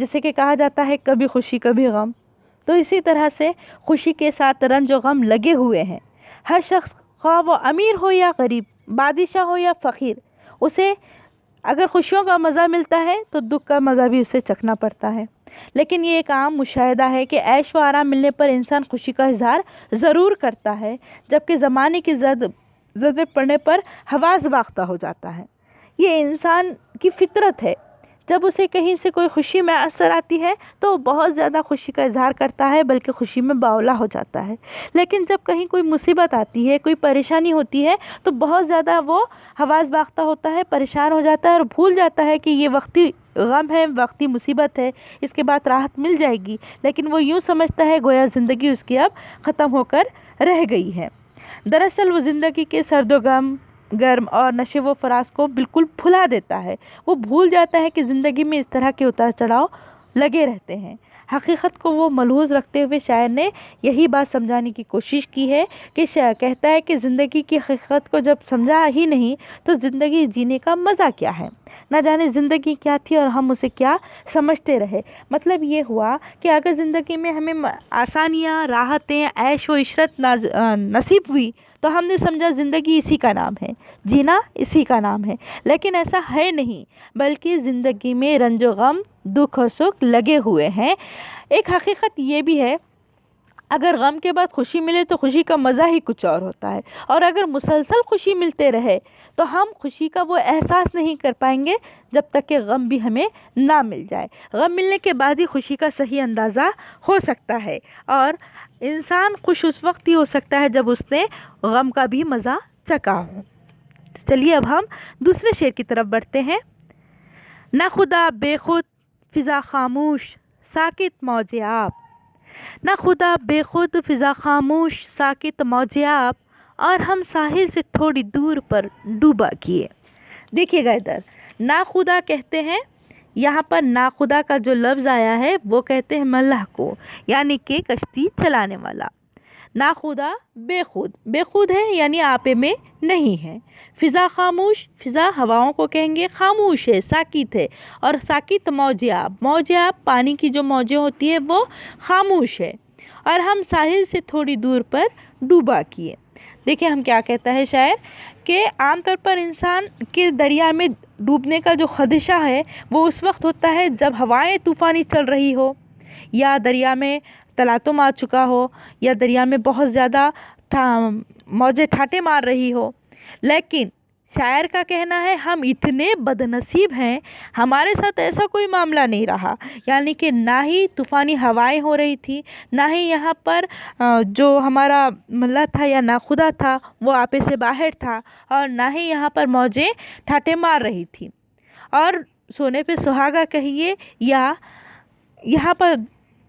جسے کہ کہا جاتا ہے کبھی خوشی کبھی غم، تو اسی طرح سے خوشی کے ساتھ رنج و غم لگے ہوئے ہیں۔ ہر شخص خواہ وہ امیر ہو یا غریب، بادشاہ ہو یا فقیر، اسے اگر خوشیوں کا مزہ ملتا ہے تو دکھ کا مزہ بھی اسے چکھنا پڑتا ہے۔ لیکن یہ ایک عام مشاہدہ ہے کہ عیش و آرام ملنے پر انسان خوشی کا اظہار ضرور کرتا ہے، جبکہ زمانے کی ضرورت پڑنے پر حواس باختہ ہو جاتا ہے۔ یہ انسان کی فطرت ہے، جب اسے کہیں سے کوئی خوشی میسر آتی ہے تو وہ بہت زیادہ خوشی کا اظہار کرتا ہے، بلکہ خوشی میں باولا ہو جاتا ہے۔ لیکن جب کہیں کوئی مصیبت آتی ہے، کوئی پریشانی ہوتی ہے تو بہت زیادہ وہ حواس باختہ ہوتا ہے، پریشان ہو جاتا ہے اور بھول جاتا ہے کہ یہ وقتی غم ہے، وقتی مصیبت ہے، اس کے بعد راحت مل جائے گی، لیکن وہ یوں سمجھتا ہے گویا زندگی اس کی اب ختم ہو کر رہ گئی ہے۔ دراصل وہ زندگی کے سرد و گرم اور نشو و فراز کو بالکل بھلا دیتا ہے۔ وہ بھول جاتا ہے کہ زندگی میں اس طرح کے اتار چڑھاؤ لگے رہتے ہیں۔ حقیقت کو وہ ملحوظ رکھتے ہوئے شاعر نے یہی بات سمجھانے کی کوشش کی ہے کہ کہتا ہے کہ زندگی کی حقیقت کو جب سمجھا ہی نہیں تو زندگی جینے کا مزہ کیا ہے؟ نہ جانے زندگی کیا تھی اور ہم اسے کیا سمجھتے رہے۔ مطلب یہ ہوا کہ اگر زندگی میں ہمیں آسانیاں، راحتیں، عیش و عشرت نصیب ہوئی تو ہم نے سمجھا زندگی اسی کا نام ہے، جینا اسی کا نام ہے، لیکن ایسا ہے نہیں، بلکہ زندگی میں رنج و غم، دکھ اور سکھ لگے ہوئے ہیں۔ ایک حقیقت یہ بھی ہے، اگر غم کے بعد خوشی ملے تو خوشی کا مزہ ہی کچھ اور ہوتا ہے، اور اگر مسلسل خوشی ملتے رہے تو ہم خوشی کا وہ احساس نہیں کر پائیں گے جب تک کہ غم بھی ہمیں نہ مل جائے۔ غم ملنے کے بعد ہی خوشی کا صحیح اندازہ ہو سکتا ہے، اور انسان خوش اس وقت ہی ہو سکتا ہے جب اس نے غم کا بھی مزہ چکھا ہو۔ چلیے اب ہم دوسرے شعر کی طرف بڑھتے ہیں۔ نہ خدا بے خود فضا خاموش ساکت موج آب، نہ خدا بے خود فضا خاموش ساکت موج آب، اور ہم ساحل سے تھوڑی دور پر ڈوبا کیے۔ دیکھیے گا ادھر نا خدا کہتے ہیں، یہاں پر نا خدا کا جو لفظ آیا ہے وہ کہتے ہیں ملح کو، یعنی کہ کشتی چلانے والا۔ نا خدا بے خود، بے خود ہے یعنی آپے میں نہیں ہے۔ فضا خاموش، فضا ہواؤں کو کہیں گے، خاموش ہے، ساکت ہے، اور ساکت موج آب، موج آب پانی کی جو موجیں ہوتی ہے وہ خاموش ہے، اور ہم ساحل سے تھوڑی دور پر ڈوبا کیے۔ دیکھیں ہم کیا کہتا ہے شاعر کہ عام طور پر انسان کے دریا میں ڈوبنے کا جو خدشہ ہے وہ اس وقت ہوتا ہے جب ہوائیں طوفانی چل رہی ہو، یا دریا میں تلاطم آ چکا ہو، یا دریا میں بہت زیادہ موجیں ٹھاٹے مار رہی ہو۔ لیکن شاعر کا کہنا ہے ہم اتنے بد نصیب ہیں، ہمارے ساتھ ایسا کوئی معاملہ نہیں رہا، یعنی کہ نہ ہی طوفانی ہوائیں ہو رہی تھی، نہ ہی یہاں پر جو ہمارا ملا تھا یا ناخدا تھا وہ آپے سے باہر تھا، اور نہ ہی یہاں پر موجیں ٹھاٹے مار رہی تھی۔ اور سونے پہ سہاگا کہیے، یا یہاں پر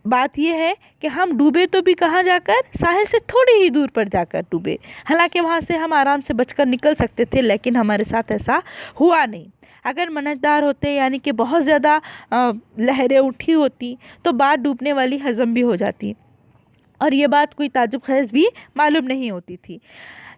بات یہ ہے کہ ہم ڈوبے تو بھی کہاں جا کر؟ ساحل سے تھوڑی ہی دور پر جا کر ڈوبے، حالانکہ وہاں سے ہم آرام سے بچ کر نکل سکتے تھے، لیکن ہمارے ساتھ ایسا ہوا نہیں۔ اگر منجدار ہوتے یعنی کہ بہت زیادہ لہریں اٹھی ہوتی تو بات ڈوبنے والی ہضم بھی ہو جاتی، اور یہ بات کوئی تعجب خیز بھی معلوم نہیں ہوتی تھی۔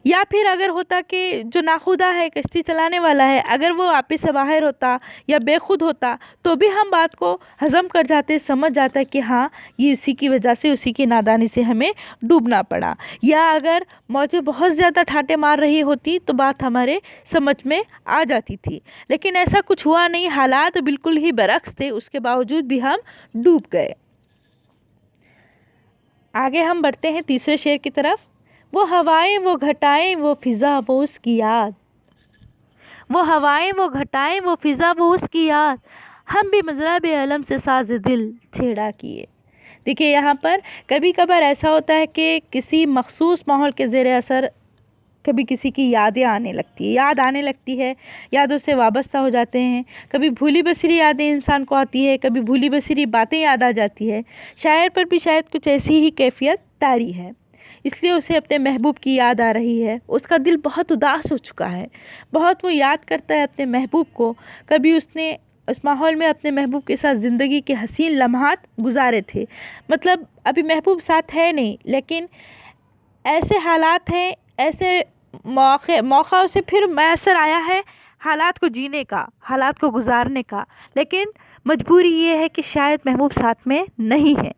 یا پھر اگر ہوتا کہ جو ناخدا ہے، کشتی چلانے والا ہے، اگر وہ آپے سے باہر ہوتا یا بے خود ہوتا تو بھی ہم بات کو ہضم کر جاتے، سمجھ جاتا کہ ہاں یہ اسی کی وجہ سے، اسی کی نادانی سے ہمیں ڈوبنا پڑا۔ یا اگر موجیں بہت زیادہ ٹھاٹے مار رہی ہوتی تو بات ہمارے سمجھ میں آ جاتی تھی، لیکن ایسا کچھ ہوا نہیں، حالات بالکل ہی برعکس تھے، اس کے باوجود بھی ہم ڈوب گئے۔ آگے ہم بڑھتے ہیں تیسرے شعر کی طرف۔ وہ ہوائیں وہ گھٹائیں وہ فضا وہ اس کی یاد، وہ ہوائیں وہ گھٹائیں وہ فضا وہ اس کی یاد، ہم بھی مضرب علم سے ساز دل چھیڑا کیے۔ دیکھیے یہاں پر کبھی کبھار ایسا ہوتا ہے کہ کسی مخصوص ماحول کے زیر اثر کبھی کسی کی یادیں آنے لگتی ہے، یاد آنے لگتی ہے، یادوں سے وابستہ ہو جاتے ہیں، کبھی بھولی بسری یادیں انسان کو آتی ہے، کبھی بھولی بسری باتیں یاد آ جاتی ہے۔ شاعر پر بھی شاید کچھ ایسی ہی کیفیت طاری ہے، اس لیے اسے اپنے محبوب کی یاد آ رہی ہے، اس کا دل بہت اداس ہو چکا ہے، بہت وہ یاد کرتا ہے اپنے محبوب کو، کبھی اس نے اس ماحول میں اپنے محبوب کے ساتھ زندگی کے حسین لمحات گزارے تھے، مطلب ابھی محبوب ساتھ ہے نہیں، لیکن ایسے حالات ہیں، ایسے موقع سے پھر میسر آیا ہے حالات کو جینے کا، حالات کو گزارنے کا، لیکن مجبوری یہ ہے کہ شاید محبوب ساتھ میں نہیں ہے۔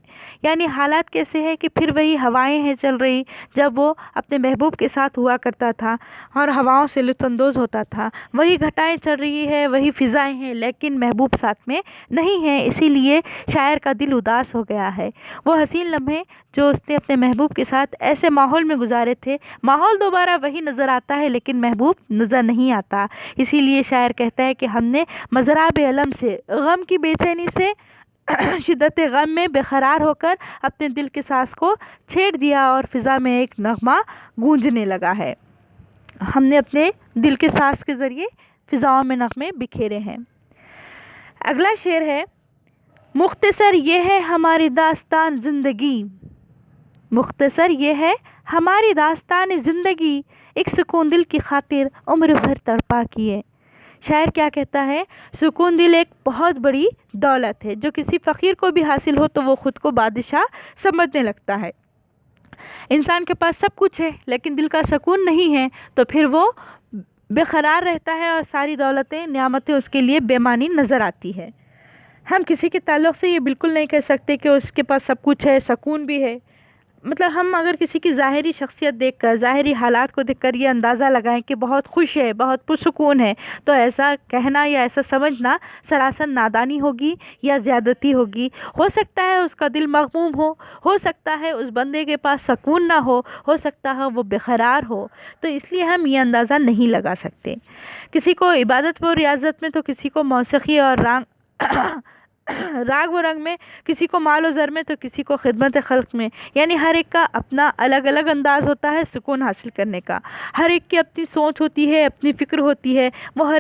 یعنی حالات کیسے ہیں کہ پھر وہی ہوائیں ہیں چل رہی جب وہ اپنے محبوب کے ساتھ ہوا کرتا تھا اور ہواؤں سے لطف اندوز ہوتا تھا، وہی گھٹائیں چل رہی ہے، وہی فضائیں ہیں، لیکن محبوب ساتھ میں نہیں ہیں۔ اسی لیے شاعر کا دل اداس ہو گیا ہے۔ وہ حسین لمحے جو اس نے اپنے محبوب کے ساتھ ایسے ماحول میں گزارے تھے، ماحول دوبارہ وہی نظر آتا ہے لیکن محبوب نظر نہیں آتا۔ اسی لیے شاعر کہتا ہے کہ ہم نے مضراب علم سے، غم کی بے چینی سے، شدت غم میں بے قرار ہو کر اپنے دل کے ساز کو چھیڑ دیا اور فضا میں ایک نغمہ گونجنے لگا ہے۔ ہم نے اپنے دل کے ساز کے ذریعے فضاؤں میں نغمے بکھیرے ہیں۔ اگلا شعر ہے، مختصر یہ ہے ہماری داستان زندگی، مختصر یہ ہے ہماری داستان زندگی، ایک سکون دل کی خاطر عمر بھر تڑپا کیے۔ شاعر کیا کہتا ہے؟ سکون دل ایک بہت بڑی دولت ہے، جو کسی فقیر کو بھی حاصل ہو تو وہ خود کو بادشاہ سمجھنے لگتا ہے۔ انسان کے پاس سب کچھ ہے لیکن دل کا سکون نہیں ہے تو پھر وہ بے قرار رہتا ہے اور ساری دولتیں، نعمتیں اس کے لیے بے معنی نظر آتی ہے۔ ہم کسی کے تعلق سے یہ بالکل نہیں کہہ سکتے کہ اس کے پاس سب کچھ ہے، سکون بھی ہے۔ مطلب ہم اگر کسی کی ظاہری شخصیت دیکھ کر، ظاہری حالات کو دیکھ کر یہ اندازہ لگائیں کہ بہت خوش ہے، بہت پرسکون ہے، تو ایسا کہنا یا ایسا سمجھنا سراسر نادانی ہوگی یا زیادتی ہوگی۔ ہو سکتا ہے اس کا دل مغموم ہو سکتا ہے اس بندے کے پاس سکون نہ ہو سکتا ہے وہ بے قرار ہو، تو اس لیے ہم یہ اندازہ نہیں لگا سکتے۔ کسی کو عبادت و ریاضت میں تو کسی کو موسیقی اور راگ و رنگ میں، کسی کو مال و زر میں تو کسی کو خدمت خلق میں، یعنی ہر ایک کا اپنا الگ الگ انداز ہوتا ہے سکون حاصل کرنے کا۔ ہر ایک کی اپنی سوچ ہوتی ہے، اپنی فکر ہوتی ہے، وہ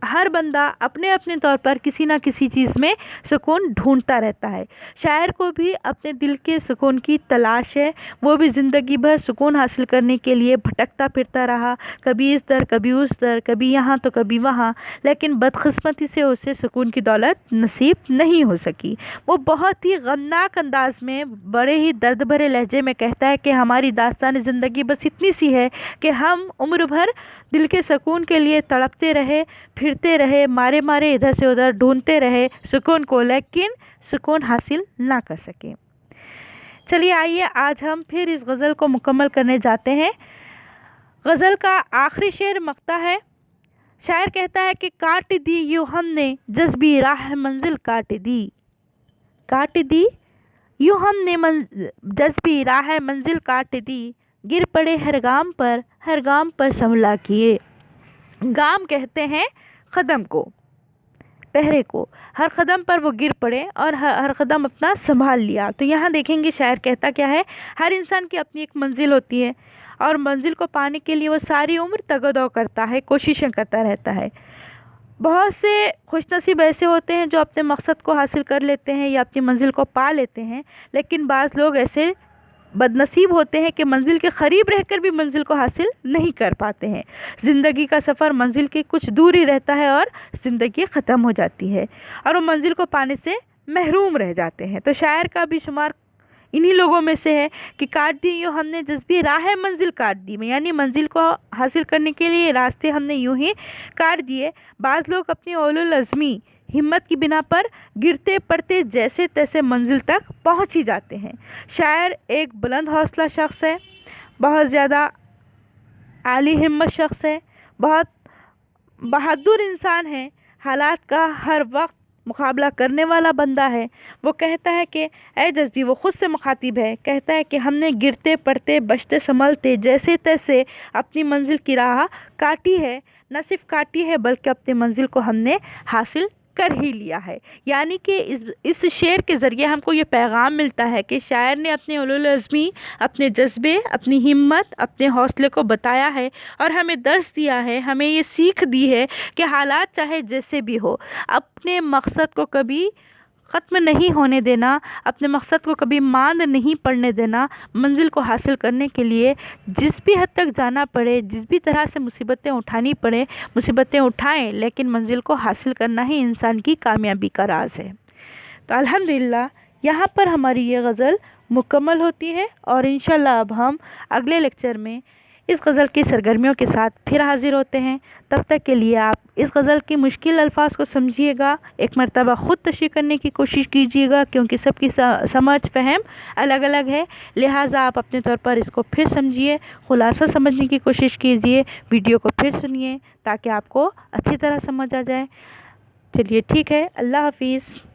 ہر بندہ اپنے اپنے طور پر کسی نہ کسی چیز میں سکون ڈھونڈتا رہتا ہے۔ شاعر کو بھی اپنے دل کے سکون کی تلاش ہے، وہ بھی زندگی بھر سکون حاصل کرنے کے لیے بھٹکتا پھرتا رہا، کبھی اس در کبھی اس در، کبھی یہاں تو کبھی وہاں، لیکن بدقسمتی سے اسے سکون کی دولت نصیب نہیں ہو سکی۔ وہ بہت ہی غمناک انداز میں، بڑے ہی درد بھرے لہجے میں کہتا ہے کہ ہماری داستان زندگی بس اتنی سی ہے کہ ہم عمر بھر دل کے سکون کے لیے تڑپتے رہے، پھرتے رہے، مارے ادھر سے ادھر ڈھونڈتے رہے سکون کو، لیکن سکون حاصل نہ کر سکے۔ چلیے آئیے آج ہم پھر اس غزل کو مکمل کرنے جاتے ہیں۔ غزل کا آخری شعر مقطع ہے۔ شاعر کہتا ہے کہ کاٹ دی یوں ہم نے جذبی راہ منزل کاٹ دی، کاٹ دی یوں ہم نے جذبی راہ منزل کاٹ دی، گر پڑے ہر گام پر سنبھلا کیے۔ گام کہتے ہیں قدم کو، پہرے کو، ہر قدم پر وہ گر پڑے اور ہر قدم اپنا سنبھال لیا۔ تو یہاں دیکھیں گے شاعر کہتا کیا ہے، ہر انسان کی اپنی ایک منزل ہوتی ہے اور منزل کو پانے کے لیے وہ ساری عمر تگ و دو کرتا ہے، کوششیں کرتا رہتا ہے۔ بہت سے خوش نصیب ایسے ہوتے ہیں جو اپنے مقصد کو حاصل کر لیتے ہیں یا اپنی منزل کو پا لیتے ہیں، لیکن بعض لوگ ایسے بد نصیب ہوتے ہیں کہ منزل کے قریب رہ کر بھی منزل کو حاصل نہیں کر پاتے ہیں۔ زندگی کا سفر منزل کے کچھ دور ہی رہتا ہے اور زندگی ختم ہو جاتی ہے اور وہ منزل کو پانے سے محروم رہ جاتے ہیں۔ تو شاعر کا بھی شمار انہی لوگوں میں سے ہے کہ کاٹ دی یوں ہم نے جذبی راہ منزل کاٹ دی، یعنی منزل کو حاصل کرنے کے لیے راستے ہم نے یوں ہی کاٹ دیے۔ بعض لوگ اپنی اولو العزمی ہمت کی بنا پر گرتے پڑتے جیسے تیسے منزل تک پہنچ ہی جاتے ہیں۔ شاعر ایک بلند حوصلہ شخص ہے، بہت زیادہ عالی ہمت شخص ہے، بہت بہادر انسان ہے، حالات کا ہر وقت مقابلہ کرنے والا بندہ ہے۔ وہ کہتا ہے کہ اے جذبی، وہ خود سے مخاطب ہے، کہتا ہے کہ ہم نے گرتے پڑتے بچتے سنبھلتے جیسے تیسے اپنی منزل کی راہ کاٹی ہے، نہ صرف کاٹی ہے بلکہ اپنی منزل کو ہم نے حاصل کر ہی لیا ہے۔ یعنی کہ اس شعر کے ذریعے ہم کو یہ پیغام ملتا ہے کہ شاعر نے اپنے اولو العزمی، اپنے جذبے، اپنی ہمت، اپنے حوصلے کو بتایا ہے اور ہمیں درس دیا ہے، ہمیں یہ سیکھ دی ہے کہ حالات چاہے جیسے بھی ہو، اپنے مقصد کو کبھی ختم نہیں ہونے دینا، اپنے مقصد کو کبھی ماند نہیں پڑنے دینا۔ منزل کو حاصل کرنے کے لیے جس بھی حد تک جانا پڑے، جس بھی طرح سے مصیبتیں اٹھانی پڑے، مصیبتیں اٹھائیں، لیکن منزل کو حاصل کرنا ہی انسان کی کامیابی کا راز ہے۔ تو الحمدللہ یہاں پر ہماری یہ غزل مکمل ہوتی ہے اور انشاءاللہ اب ہم اگلے لیکچر میں اس غزل کی سرگرمیوں کے ساتھ پھر حاضر ہوتے ہیں. تب تک کے لیے آپ اس غزل کی مشکل الفاظ کو سمجھیے گا، ایک مرتبہ خود تشریح کرنے کی کوشش کیجیے گا، کیونکہ سب کی سمجھ فہم الگ الگ ہے. لہٰذا آپ اپنے طور پر اس کو پھر سمجھیے، خلاصہ سمجھنے کی کوشش کیجیے، ویڈیو کو پھر سنیے تاکہ آپ کو اچھی طرح سمجھ آ جائے. چلیے ٹھیک ہے، اللہ حافظ.